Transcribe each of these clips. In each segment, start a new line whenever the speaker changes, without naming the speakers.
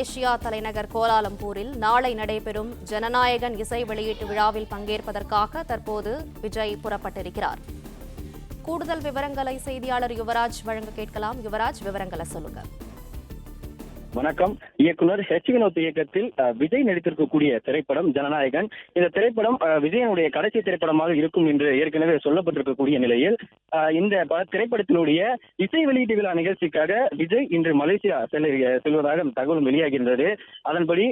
Malaysia தலைநகர் கோலாலம்பூரில் நாளை நடைபெறும் ஜனநாயகன் இசை வெளியீட்டு விழாவில் பங்கேற்பதற்காக தற்போது விஜய் புறப்பட்டிருக்கிறார். கூடுதல் விவரங்களை செய்தியாளர் யுவராஜ் வழங்க கேட்கலாம். யுவராஜ், விவரங்களை சொல்லுங்க.
வணக்கம். இயக்குனர் வினோத் இயக்கத்தில் விஜய் நடித்திருக்கக்கூடிய திரைப்படம் ஜனநாயகன். இந்த திரைப்படம் விஜயனுடைய கடைசி திரைப்படமாக இருக்கும் என்று ஏற்கனவே சொல்லப்பட்டிருக்கக்கூடிய நிலையில் இந்த திரைப்படத்தினுடைய இசை வெளியீட்டு விழா நிகழ்ச்சிக்காக விஜய் இன்று மலேசியா செல்வதாக தகவல் வெளியாகின்றது. அதன்படி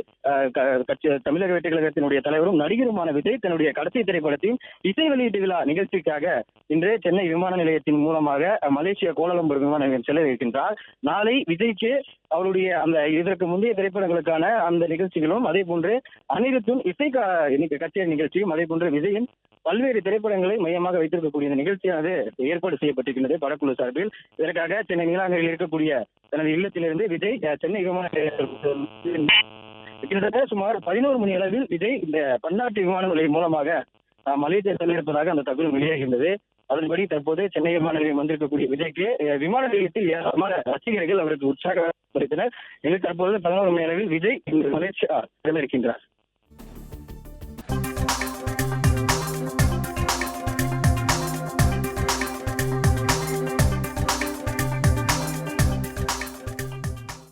தமிழக வெற்றி கழகத்தினுடைய தலைவரும் நடிகருமான விஜய் தன்னுடைய கடைசி திரைப்படத்தின் இசை வெளியீட்டு விழா நிகழ்ச்சிக்காக இன்று சென்னை விமான நிலையத்தின் மூலமாக மலேசியா கோலாலம்பூர் விமான நிலையம் செல்ல இருக்கின்றார். நாளை விஜய்க்கு அவருடைய அந்த இதற்கு முந்தைய திரைப்படங்களுக்கான அந்த நிகழ்ச்சிகளும், அதே போன்று அனிருத்தும் இசை கச்சேரி நிகழ்ச்சியும், அதே போன்று விஜயின் பல்வேறு திரைப்படங்களை மையமாக வைத்திருக்கக்கூடிய இந்த நிகழ்ச்சியானது ஏற்பாடு செய்யப்பட்டிருக்கின்றது படக்குழு சார்பில். இதற்காக சென்னை நீலாங்கரையில் இருக்கக்கூடிய தனது இல்லத்திலிருந்து விஜய் சென்னை விமான நிலையத்தில் கிட்டத்தட்ட சுமார் 11 மணி அளவில் விஜய் இந்த பன்னாட்டு விமான நிலையம் மூலமாக மலேசியா செல்ல இருப்பதாக அந்த தகவல் வெளியாகின்றது. அதன்படி தற்போது சென்னை விமான நிலையம் வந்திருக்கக்கூடிய விஜய்க்கு விமான நிலையத்தில் ஏராளமான ரசிகர்கள் அவருக்கு உற்சாகப்படுத்தினர். தற்போது 11 மணி அளவில் விஜய் மலேசியா செல்ல இருக்கின்றார்.